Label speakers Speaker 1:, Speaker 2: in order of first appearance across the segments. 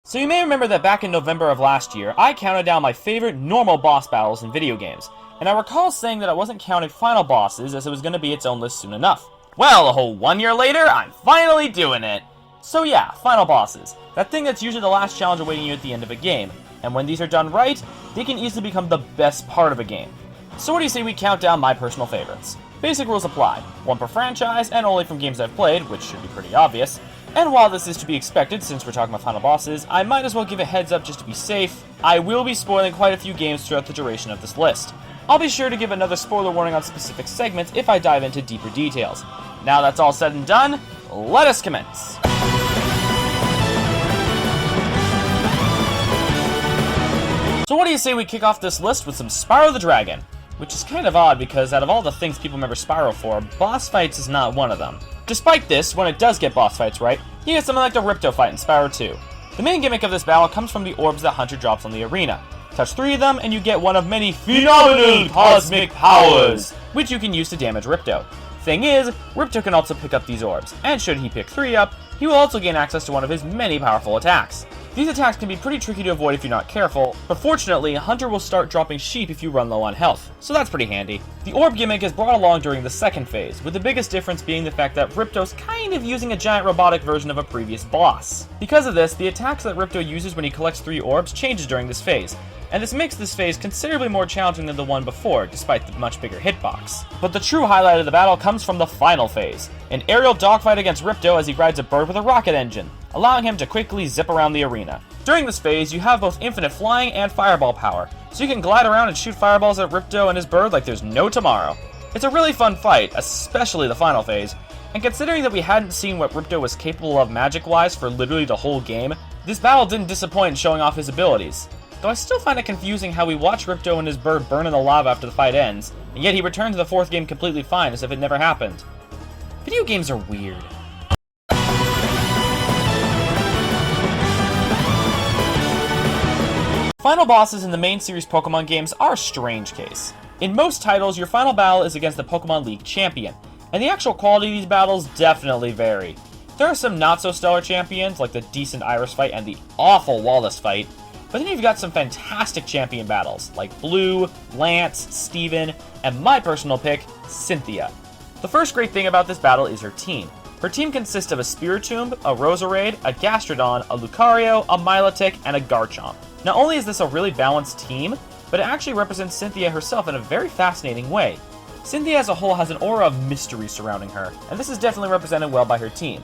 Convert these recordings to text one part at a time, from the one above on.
Speaker 1: So you may remember that back in November of last year, I counted down my favorite normal boss battles in video games, and I recall saying that I wasn't counting final bosses as it was going to be its own list soon enough. Well, a whole 1 year later, I'm finally doing it! So yeah, final bosses. That thing that's usually the last challenge awaiting you at the end of a game, and when these are done right, they can easily become the best part of a game. So what do you say we count down my personal favorites? Basic rules apply, one per franchise, and only from games I've played, which should be pretty obvious. And while this is to be expected since we're talking about final bosses, I might as well give a heads up just to be safe. I will be spoiling quite a few games throughout the duration of this list. I'll be sure to give another spoiler warning on specific segments if I dive into deeper details. Now that's all said and done, let us commence! So what do you say we kick off this list with some Spyro the Dragon? Which is kind of odd because out of all the things people remember Spyro for, boss fights is not one of them. Despite this, when it does get boss fights right, you get something like the Ripto fight in Spyro 2. The main gimmick of this battle comes from the orbs that Hunter drops on the arena. Touch 3 of them and you get one of many phenomenal cosmic powers, which you can use to damage Ripto. Thing is, Ripto can also pick up these orbs, and should he pick 3 up, he will also gain access to one of his many powerful attacks. These attacks can be pretty tricky to avoid if you're not careful, but fortunately, Hunter will start dropping sheep if you run low on health, so that's pretty handy. The orb gimmick is brought along during the second phase, with the biggest difference being the fact that Ripto's kind of using a giant robotic version of a previous boss. Because of this, the attacks that Ripto uses when he collects 3 orbs changes during this phase, and this makes this phase considerably more challenging than the one before, despite the much bigger hitbox. But the true highlight of the battle comes from the final phase, an aerial dogfight against Ripto as he rides a bird with a rocket engine, allowing him to quickly zip around the arena. During this phase, you have both infinite flying and fireball power, so you can glide around and shoot fireballs at Ripto and his bird like there's no tomorrow. It's a really fun fight, especially the final phase, and considering that we hadn't seen what Ripto was capable of magic-wise for literally the whole game, this battle didn't disappoint in showing off his abilities. Though I still find it confusing how we watch Ripto and his bird burn in the lava after the fight ends, and yet he returned to the 4th game completely fine as if it never happened. Video games are weird. Final bosses in the main series Pokemon games are a strange case. In most titles, your final battle is against the Pokemon League champion, and the actual quality of these battles definitely vary. There are some not-so-stellar champions, like the decent Iris fight and the awful Wallace fight, but then you've got some fantastic champion battles, like Blue, Lance, Steven, and my personal pick, Cynthia. The first great thing about this battle is her team. Her team consists of a Spiritomb, a Roserade, a Gastrodon, a Lucario, a Milotic, and a Garchomp. Not only is this a really balanced team, but it actually represents Cynthia herself in a very fascinating way. Cynthia as a whole has an aura of mystery surrounding her, and this is definitely represented well by her team.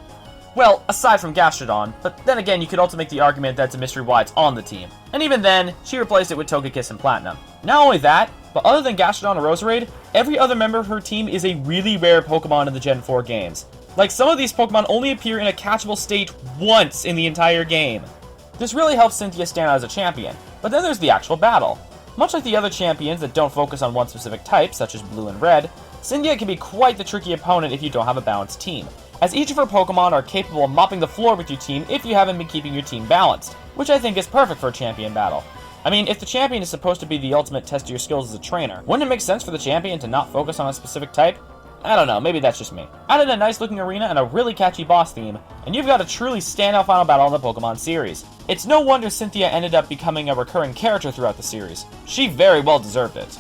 Speaker 1: Well, aside from Gastrodon, but then again you could also make the argument that it's a mystery why it's on the team. And even then, she replaced it with Togekiss and Platinum. Not only that, but other than Gastrodon and Roserade, every other member of her team is a really rare Pokemon in the Gen 4 games. Like, some of these Pokemon only appear in a catchable state once in the entire game. This really helps Cynthia stand out as a champion, but then there's the actual battle. Much like the other champions that don't focus on one specific type, such as Blue and Red, Cynthia can be quite the tricky opponent if you don't have a balanced team, as each of her Pokemon are capable of mopping the floor with your team if you haven't been keeping your team balanced, which I think is perfect for a champion battle. I mean, if the champion is supposed to be the ultimate test of your skills as a trainer, wouldn't it make sense for the champion to not focus on a specific type? I don't know, maybe that's just me. Add in a nice looking arena and a really catchy boss theme, and you've got a truly standout final battle in the Pokemon series. It's no wonder Cynthia ended up becoming a recurring character throughout the series. She very well deserved it.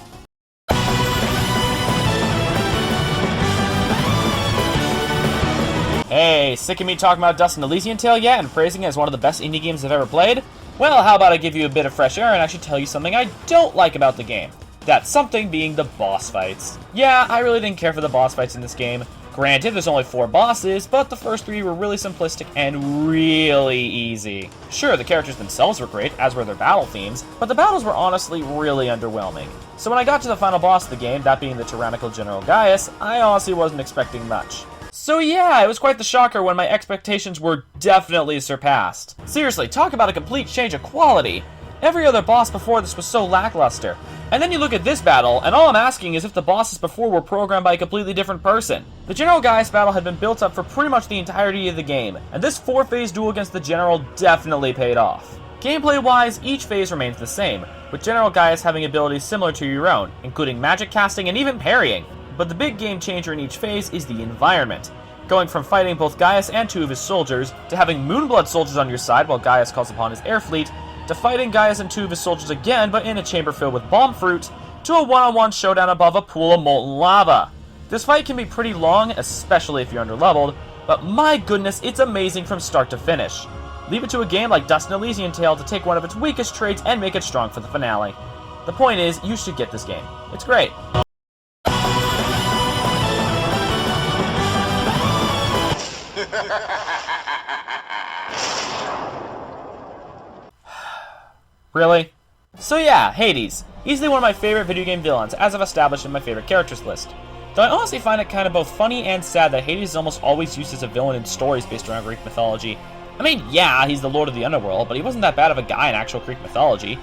Speaker 1: Hey, sick of me talking about Dust and Elysian Tail yet and praising it as one of the best indie games I've ever played? Well, how about I give you a bit of fresh air and actually tell you something I don't like about the game. That something being the boss fights. Yeah, I really didn't care for the boss fights in this game. Granted, there's only 4 bosses, but the first 3 were really simplistic and really easy. Sure, the characters themselves were great, as were their battle themes, but the battles were honestly really underwhelming. So when I got to the final boss of the game, that being the tyrannical General Gaius, I honestly wasn't expecting much. So yeah, it was quite the shocker when my expectations were definitely surpassed. Seriously, talk about a complete change of quality. Every other boss before this was so lackluster. And then you look at this battle, and all I'm asking is if the bosses before were programmed by a completely different person. The General Gaius battle had been built up for pretty much the entirety of the game, and this 4-phase duel against the General definitely paid off. Gameplay-wise, each phase remains the same, with General Gaius having abilities similar to your own, including magic casting and even parrying. But the big game changer in each phase is the environment. going from fighting both Gaius and 2 of his soldiers, to having Moonblood soldiers on your side while Gaius calls upon his air fleet, to fighting Gaius and 2 of his soldiers again but in a chamber filled with bomb fruit, to a one-on-one showdown above a pool of molten lava. This fight can be pretty long, especially if you're underleveled, but my goodness, it's amazing from start to finish. Leave it to a game like Dust and Elysian Tail to take one of its weakest traits and make it strong for the finale. The point is, you should get this game. It's great. Really? So yeah, Hades. Easily one of my favorite video game villains, as I've established in my favorite characters list. Though I honestly find it kind of both funny and sad that Hades is almost always used as a villain in stories based around Greek mythology. I mean, yeah, he's the Lord of the Underworld, but he wasn't that bad of a guy in actual Greek mythology.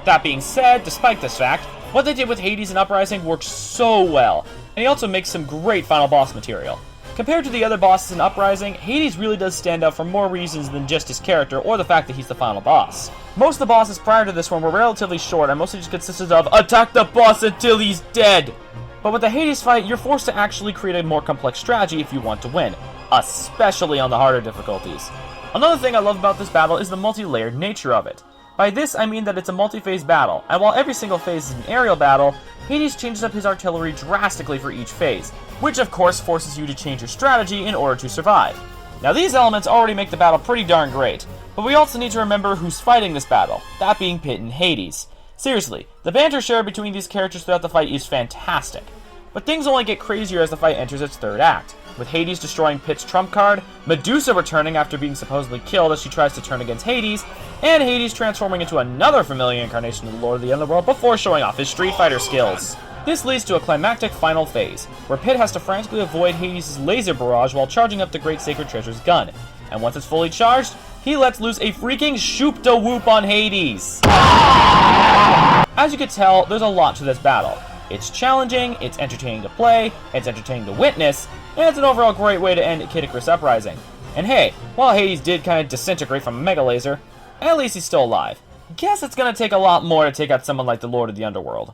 Speaker 1: That being said, despite this fact, what they did with Hades in Uprising worked so well, and he also makes some great final boss material. Compared to the other bosses in Uprising, Hades really does stand out for more reasons than just his character or the fact that he's the final boss. Most of the bosses prior to this one were relatively short and mostly just consisted of attack the boss until he's dead! But with the Hades fight, you're forced to actually create a more complex strategy if you want to win, especially on the harder difficulties. Another thing I love about this battle is the multi-layered nature of it. By this, I mean that it's a multi-phase battle, and while every single phase is an aerial battle, Hades changes up his artillery drastically for each phase, which of course forces you to change your strategy in order to survive. Now these elements already make the battle pretty darn great, but we also need to remember who's fighting this battle, that being Pit and Hades. Seriously, the banter shared between these characters throughout the fight is fantastic. But things only get crazier as the fight enters its third act, with Hades destroying Pit's trump card, Medusa returning after being supposedly killed as she tries to turn against Hades, and Hades transforming into another familiar incarnation of the Lord of the Underworld before showing off his Street Fighter skills. This leads to a climactic final phase, where Pit has to frantically avoid Hades' laser barrage while charging up the Great Sacred Treasure's gun, and once it's fully charged, he lets loose a freaking shoop-da-whoop on Hades! As you can tell, there's a lot to this battle. It's challenging, it's entertaining to play, it's entertaining to witness, and it's an overall great way to end Kid Icarus Uprising. And hey, while Hades did kind of disintegrate from a mega laser, at least he's still alive. Guess it's gonna take a lot more to take out someone like the Lord of the Underworld.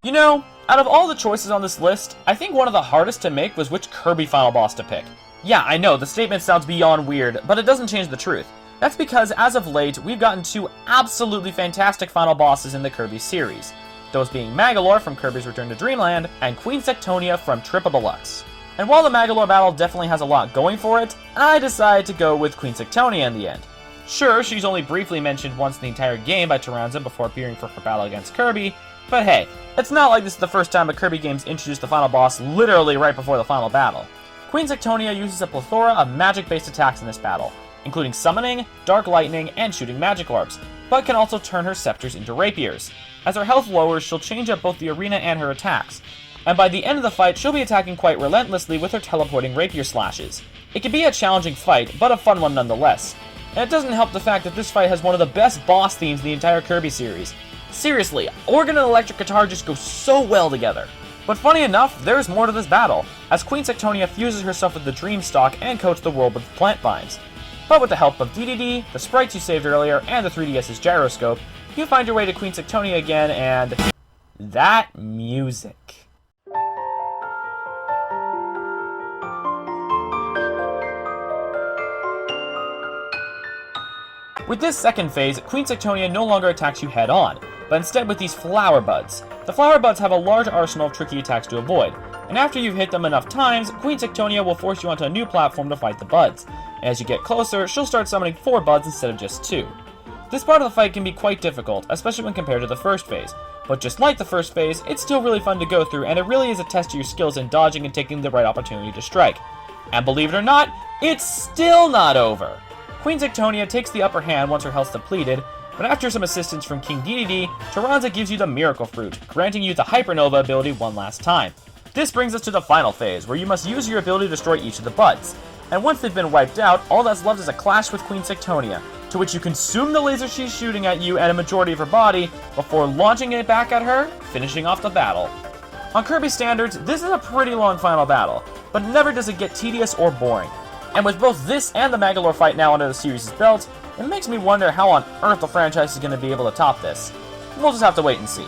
Speaker 1: You know, out of all the choices on this list, I think one of the hardest to make was which Kirby final boss to pick. Yeah, I know, the statement sounds beyond weird, but it doesn't change the truth. That's because, as of late, we've gotten 2 absolutely fantastic final bosses in the Kirby series. Those being Magolor from Kirby's Return to Dreamland, and Queen Sectonia from Triple Deluxe. And while the Magolor battle definitely has a lot going for it, I decided to go with Queen Sectonia in the end. Sure, she's only briefly mentioned once in the entire game by Taranza before appearing for her battle against Kirby, but hey, it's not like this is the first time a Kirby game's introduced the final boss literally right before the final battle. Queen Sectonia uses a plethora of magic-based attacks in this battle, including summoning, dark lightning, and shooting magic orbs, but can also turn her scepters into rapiers. As her health lowers, she'll change up both the arena and her attacks, and by the end of the fight, she'll be attacking quite relentlessly with her teleporting rapier slashes. It can be a challenging fight, but a fun one nonetheless. And it doesn't help the fact that this fight has one of the best boss themes in the entire Kirby series. Seriously, organ and electric guitar just go so well together. But funny enough, there's more to this battle, as Queen Sectonia fuses herself with the Dreamstalk and coats the world with plant vines. But with the help of DDD, the sprites you saved earlier, and the 3DS's gyroscope, you find your way to Queen Sectonia again, and that music. With this second phase, Queen Sectonia no longer attacks you head-on, but instead with these flower buds. The flower buds have a large arsenal of tricky attacks to avoid, and after you've hit them enough times, Queen Sectonia will force you onto a new platform to fight the buds. And as you get closer, she'll start summoning 4 buds instead of just 2. This part of the fight can be quite difficult, especially when compared to the first phase, but just like the first phase, it's still really fun to go through, and it really is a test of your skills in dodging and taking the right opportunity to strike. And believe it or not, it's still not over! Queen Sectonia takes the upper hand once her health's depleted, but after some assistance from King Dedede, Taranza gives you the Miracle Fruit, granting you the Hypernova ability one last time. This brings us to the final phase, where you must use your ability to destroy each of the buds. And once they've been wiped out, all that's left is a clash with Queen Sectonia, to which you consume the laser she's shooting at you and a majority of her body, before launching it back at her, finishing off the battle. On Kirby standards, this is a pretty long final battle, but never does it get tedious or boring. And with both this and the Magolor fight now under the series' belt, it makes me wonder how on earth the franchise is going to be able to top this. We'll just have to wait and see.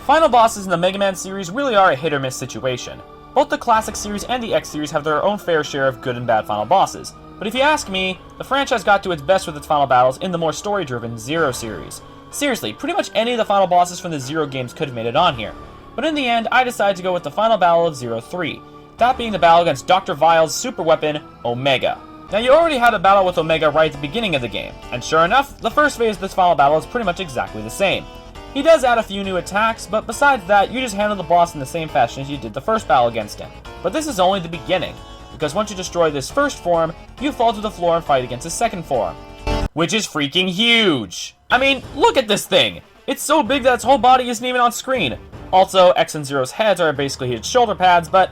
Speaker 1: Final bosses in the Mega Man series really are a hit-or-miss situation. Both the Classic series and the X series have their own fair share of good and bad final bosses, but if you ask me, the franchise got to its best with its final battles in the more story-driven Zero series. Seriously, pretty much any of the final bosses from the Zero games could have made it on here, but in the end, I decided to go with the final battle of Zero 3, that being the battle against Dr. Vile's super weapon, Omega. Now, you already had a battle with Omega right at the beginning of the game, and sure enough, the first phase of this final battle is pretty much exactly the same. He does add a few new attacks, but besides that, you just handle the boss in the same fashion as you did the first battle against him. But this is only the beginning, because once you destroy this first form, you fall to the floor and fight against his second form, which is freaking huge! I mean, look at this thing! It's so big that its whole body isn't even on screen. Also, X and Zero's heads are basically his shoulder pads, but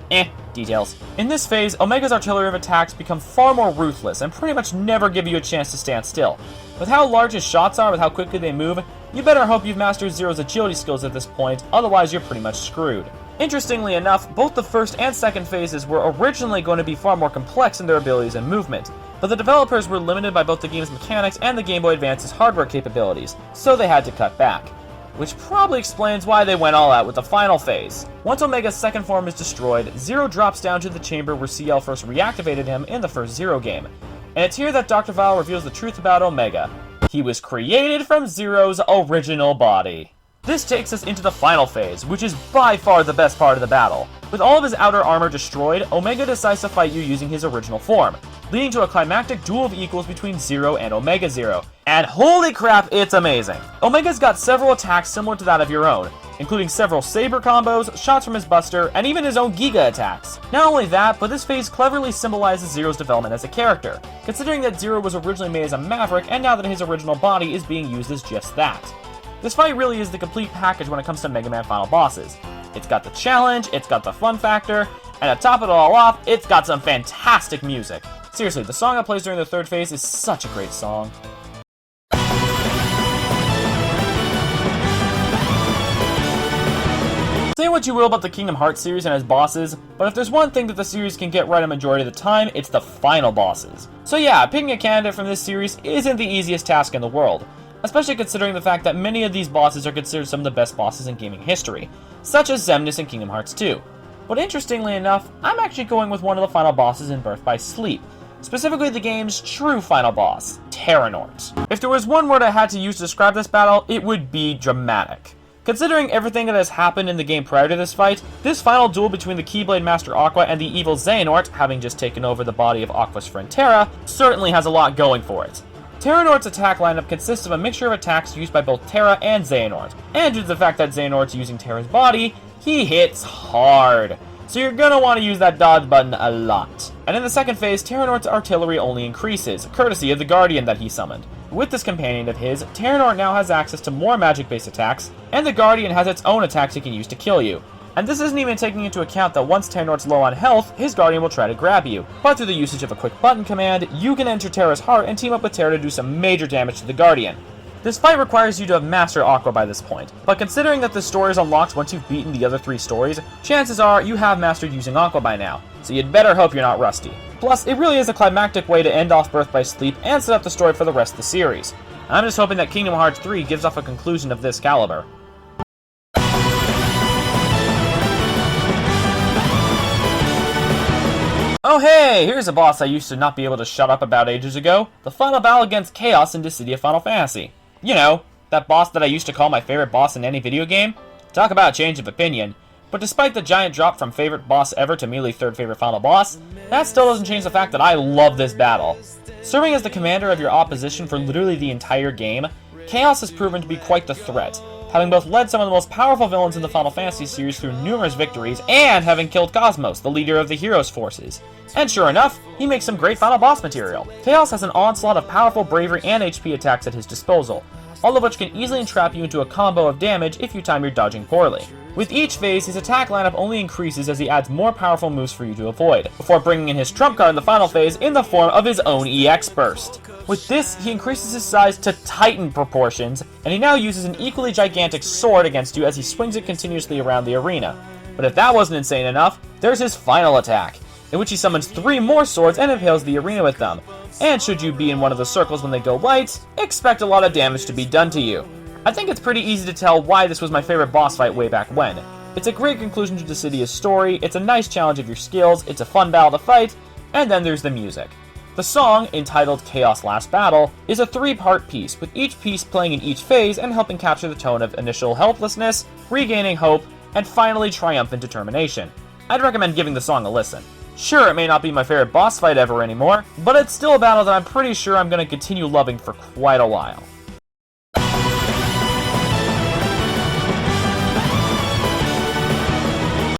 Speaker 1: details. In this phase, Omega's artillery of attacks become far more ruthless and pretty much never give you a chance to stand still. With how large his shots are, with how quickly they move, you better hope you've mastered Zero's agility skills at this point, otherwise you're pretty much screwed. Interestingly enough, both the first and second phases were originally going to be far more complex in their abilities and movement, but the developers were limited by both the game's mechanics and the Game Boy Advance's hardware capabilities, so they had to cut back. Which probably explains why they went all out with the final phase. Once Omega's second form is destroyed, Zero drops down to the chamber where CL first reactivated him in the first Zero game. And it's here that Dr. Vile reveals the truth about Omega. He was created from Zero's original body. This takes us into the final phase, which is by far the best part of the battle. With all of his outer armor destroyed, Omega decides to fight you using his original form, leading to a climactic duel of equals between Zero and Omega Zero. And holy crap, it's amazing! Omega's got several attacks similar to that of your own, including several saber combos, shots from his buster, and even his own Giga attacks. Not only that, but this phase cleverly symbolizes Zero's development as a character, considering that Zero was originally made as a maverick and now that his original body is being used as just that. This fight really is the complete package when it comes to Mega Man final bosses. It's got the challenge, it's got the fun factor, and to top it all off, it's got some fantastic music. Seriously, the song that plays during the third phase is such a great song. Say what you will about the Kingdom Hearts series and its bosses, but if there's one thing that the series can get right a majority of the time, it's the final bosses. So yeah, picking a candidate from this series isn't the easiest task in the world, especially considering the fact that many of these bosses are considered some of the best bosses in gaming history, such as Xemnas in Kingdom Hearts 2. But interestingly enough, I'm actually going with one of the final bosses in Birth by Sleep, specifically the game's true final boss, Terranort. If there was one word I had to use to describe this battle, it would be dramatic. Considering everything that has happened in the game prior to this fight, this final duel between the Keyblade Master Aqua and the evil Xehanort, having just taken over the body of Aqua's friend Terra, certainly has a lot going for it. Terranort's attack lineup consists of a mixture of attacks used by both Terra and Xehanort, and due to the fact that Xehanort's using Terra's body, he hits hard. So you're gonna want to use that dodge button a lot. And in the second phase, Terranort's artillery only increases, courtesy of the Guardian that he summoned. With this companion of his, Terranort now has access to more magic-based attacks, and the Guardian has its own attacks it can use to kill you. And this isn't even taking into account that once Terranort's low on health, his Guardian will try to grab you. But through the usage of a quick button command, you can enter Terra's heart and team up with Terra to do some major damage to the Guardian. This fight requires you to have mastered Aqua by this point, but considering that this story is unlocked once you've beaten the other 3 stories, chances are you have mastered using Aqua by now, so you'd better hope you're not rusty. Plus, it really is a climactic way to end off Birth by Sleep and set up the story for the rest of the series. I'm just hoping that Kingdom Hearts 3 gives off a conclusion of this caliber. Oh hey, here's a boss I used to not be able to shut up about ages ago. The final battle against Chaos in Dissidia Final Fantasy. You know, that boss that I used to call my favorite boss in any video game. Talk about a change of opinion. But despite the giant drop from favorite boss ever to merely third favorite final boss, that still doesn't change the fact that I love this battle. Serving as the commander of your opposition for literally the entire game, Chaos has proven to be quite the threat, having both led some of the most powerful villains in the Final Fantasy series through numerous victories, and having killed Cosmos, the leader of the Heroes' forces. And sure enough, he makes some great final boss material. Chaos has an onslaught of powerful bravery and HP attacks at his disposal, all of which can easily entrap you into a combo of damage if you time your dodging poorly. With each phase, his attack lineup only increases as he adds more powerful moves for you to avoid, before bringing in his trump card in the final phase in the form of his own EX Burst. With this, he increases his size to Titan proportions, and he now uses an equally gigantic sword against you as he swings it continuously around the arena. But if that wasn't insane enough, there's his final attack, in which he summons 3 more swords and impales the arena with them. And should you be in one of the circles when they go light, expect a lot of damage to be done to you. I think it's pretty easy to tell why this was my favorite boss fight way back when. It's a great conclusion to Dissidia's story, it's a nice challenge of your skills, it's a fun battle to fight, and then there's the music. The song, entitled Chaos Last Battle, is a 3-part piece, with each piece playing in each phase and helping capture the tone of initial helplessness, regaining hope, and finally triumphant determination. I'd recommend giving the song a listen. Sure, it may not be my favorite boss fight ever anymore, but it's still a battle that I'm pretty sure I'm going to continue loving for quite a while.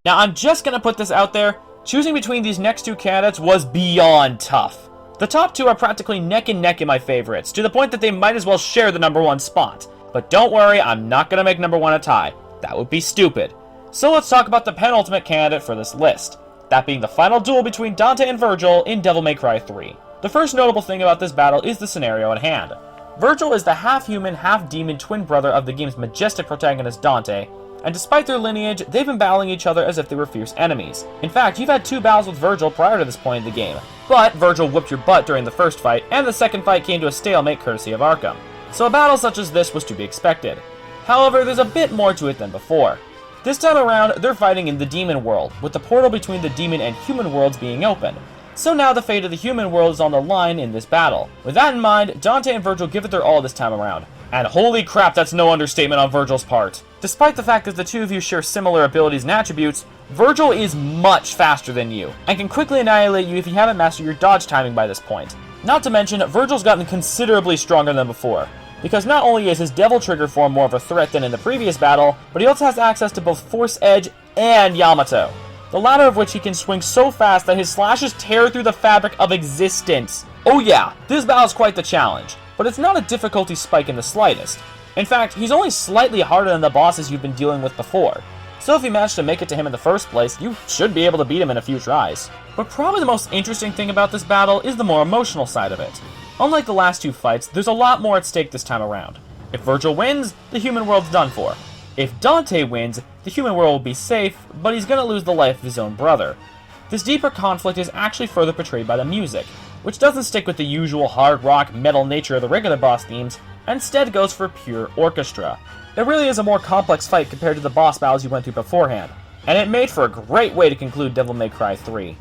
Speaker 1: Now, I'm just going to put this out there, choosing between these next two candidates was beyond tough. The top two are practically neck and neck in my favorites, to the point that they might as well share the number 1 spot. But don't worry, I'm not going to make number 1 a tie. That would be stupid. So let's talk about the penultimate candidate for this list, that being the final duel between Dante and Vergil in Devil May Cry 3. The first notable thing about this battle is the scenario at hand. Vergil is the half-human, half-demon twin brother of the game's majestic protagonist Dante, and despite their lineage, they've been battling each other as if they were fierce enemies. In fact, you've had 2 battles with Vergil prior to this point in the game, but Vergil whooped your butt during the first fight, and the second fight came to a stalemate courtesy of Arkham. So a battle such as this was to be expected. However, there's a bit more to it than before. This time around, they're fighting in the demon world, with the portal between the demon and human worlds being open. So now the fate of the human world is on the line in this battle. With that in mind, Dante and Vergil give it their all this time around. And holy crap, that's no understatement on Vergil's part. Despite the fact that the two of you share similar abilities and attributes, Vergil is much faster than you, and can quickly annihilate you if you haven't mastered your dodge timing by this point. Not to mention, Vergil's gotten considerably stronger than before, because not only is his Devil Trigger form more of a threat than in the previous battle, but he also has access to both Force Edge and Yamato, the latter of which he can swing so fast that his slashes tear through the fabric of existence. Oh yeah, this battle is quite the challenge, but it's not a difficulty spike in the slightest. In fact, he's only slightly harder than the bosses you've been dealing with before, so if you manage to make it to him in the first place, you should be able to beat him in a few tries. But probably the most interesting thing about this battle is the more emotional side of it. Unlike the last 2 fights, there's a lot more at stake this time around. If Vergil wins, the human world's done for. If Dante wins, the human world will be safe, but he's gonna lose the life of his own brother. This deeper conflict is actually further portrayed by the music, which doesn't stick with the usual hard rock, metal nature of the regular boss themes, and instead goes for pure orchestra. It really is a more complex fight compared to the boss battles you went through beforehand, and it made for a great way to conclude Devil May Cry 3.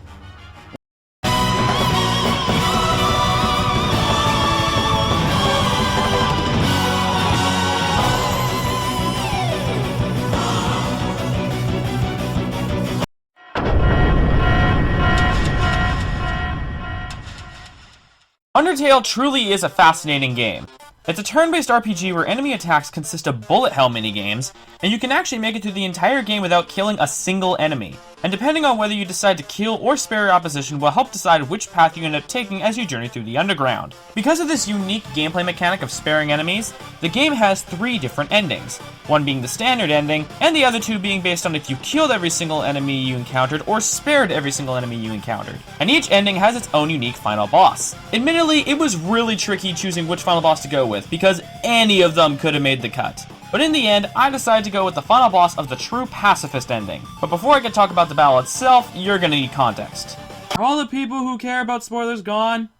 Speaker 1: Undertale truly is a fascinating game. It's a turn-based RPG where enemy attacks consist of bullet hell minigames, and you can actually make it through the entire game without killing a single enemy. And depending on whether you decide to kill or spare your opposition will help decide which path you end up taking as you journey through the underground. Because of this unique gameplay mechanic of sparing enemies, the game has 3 different endings, one being the standard ending, and the other 2 being based on if you killed every single enemy you encountered or spared every single enemy you encountered. And each ending has its own unique final boss. Admittedly, it was really tricky choosing which final boss to go with, because any of them could have made the cut. But in the end, I decided to go with the final boss of the true pacifist ending. But before I can talk about the battle itself, you're gonna need context. Are all the people who care about spoilers gone?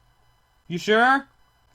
Speaker 1: You sure?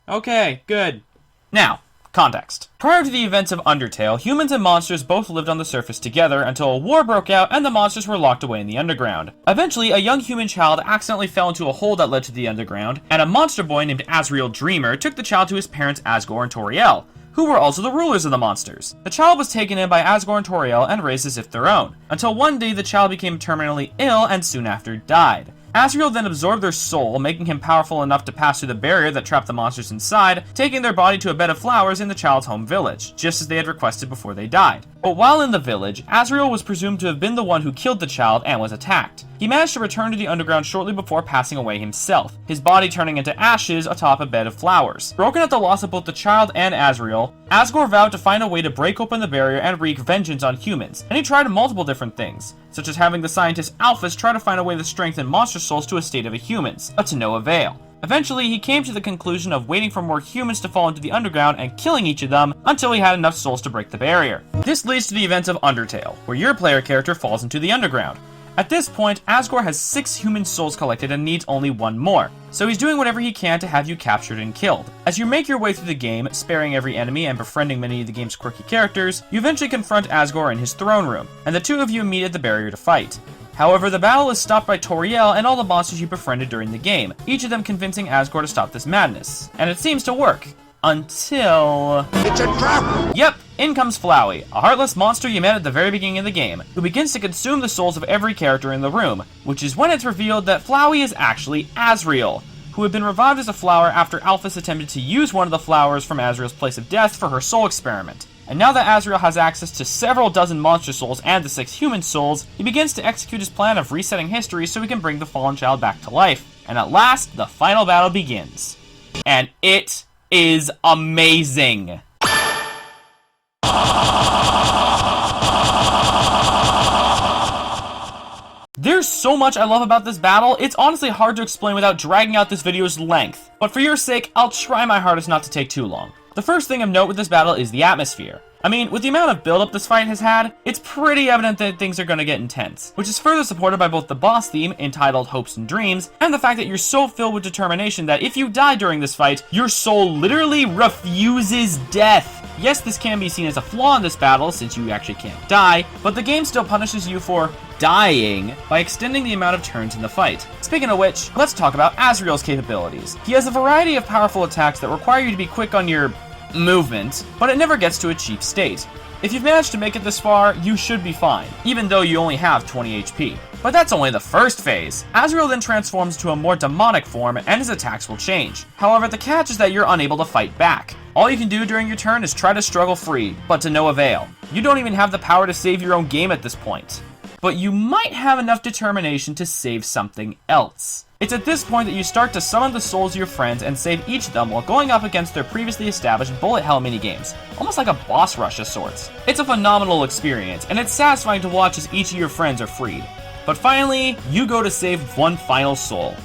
Speaker 1: Okay, good. Now, context. Prior to the events of Undertale, humans and monsters both lived on the surface together until a war broke out and the monsters were locked away in the underground. Eventually, a young human child accidentally fell into a hole that led to the underground, and a monster boy named Azrael Dreamer took the child to his parents Asgore and Toriel, who were also the rulers of the monsters. The child was taken in by Asgore and Toriel and raised as if their own, until one day the child became terminally ill and soon after died. Azrael then absorbed their soul, making him powerful enough to pass through the barrier that trapped the monsters inside, taking their body to a bed of flowers in the child's home village, just as they had requested before they died. But while in the village, Azrael was presumed to have been the one who killed the child and was attacked. He managed to return to the underground shortly before passing away himself, his body turning into ashes atop a bed of flowers. Broken at the loss of both the child and Azrael, Asgore vowed to find a way to break open the barrier and wreak vengeance on humans, and he tried multiple different things, such as having the scientist Alphys try to find a way to strengthen monster souls to a state of a humans, but to no avail. Eventually, he came to the conclusion of waiting for more humans to fall into the underground and killing each of them until he had enough souls to break the barrier. This leads to the events of Undertale, where your player character falls into the underground. At this point, Asgore has 6 human souls collected and needs only 1 more, so he's doing whatever he can to have you captured and killed. As you make your way through the game, sparing every enemy and befriending many of the game's quirky characters, you eventually confront Asgore in his throne room, and the two of you meet at the barrier to fight. However, the battle is stopped by Toriel and all the monsters you befriended during the game, each of them convincing Asgore to stop this madness. And it seems to work. Until... It's a trap! Yep, in comes Flowey, a heartless monster you met at the very beginning of the game, who begins to consume the souls of every character in the room, which is when it's revealed that Flowey is actually Asriel, who had been revived as a flower after Alphys attempted to use one of the flowers from Asriel's place of death for her soul experiment. And now that Asriel has access to several dozen monster souls and the 6 human souls, he begins to execute his plan of resetting history so he can bring the fallen child back to life. And at last, the final battle begins. And it is amazing. There's so much I love about this battle, it's honestly hard to explain without dragging out this video's length. But for your sake, I'll try my hardest not to take too long. The first thing of note with this battle is the atmosphere. I mean, with the amount of build-up this fight has had, it's pretty evident that things are gonna get intense, which is further supported by both the boss theme, entitled Hopes and Dreams, and the fact that you're so filled with determination that if you die during this fight, your soul literally refuses death. Yes, this can be seen as a flaw in this battle, since you actually can't die, but the game still punishes you for dying by extending the amount of turns in the fight. Speaking of which, let's talk about Asriel's capabilities. He has a variety of powerful attacks that require you to be quick on your movement, but it never gets to a cheap state. If you've managed to make it this far, you should be fine, even though you only have 20 HP. But that's only the first phase. Asriel then transforms to a more demonic form and his attacks will change. However, the catch is that you're unable to fight back. All you can do during your turn is try to struggle free, but to no avail. You don't even have the power to save your own game at this point. But you might have enough determination to save something else. It's at this point that you start to summon the souls of your friends and save each of them while going up against their previously established bullet hell minigames, almost like a boss rush of sorts. It's a phenomenal experience, and it's satisfying to watch as each of your friends are freed. But finally, you go to save one final soul,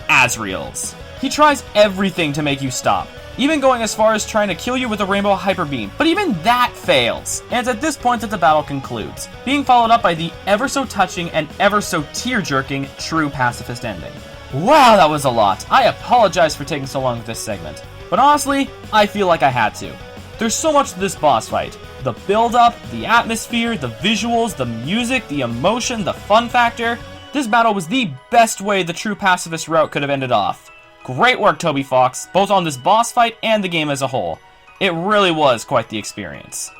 Speaker 1: Asriel's. He tries everything to make you stop, even going as far as trying to kill you with a rainbow hyper beam, but even that fails. And it's at this point that the battle concludes, being followed up by the ever so touching and ever so tear-jerking true pacifist ending. Wow, that was a lot. I apologize for taking so long with this segment, but honestly, I feel like I had to. There's so much to this boss fight. The build-up, the atmosphere, the visuals, the music, the emotion, the fun factor. This battle was the best way the true pacifist route could have ended off. Great work, Toby Fox, both on this boss fight and the game as a whole. It really was quite the experience.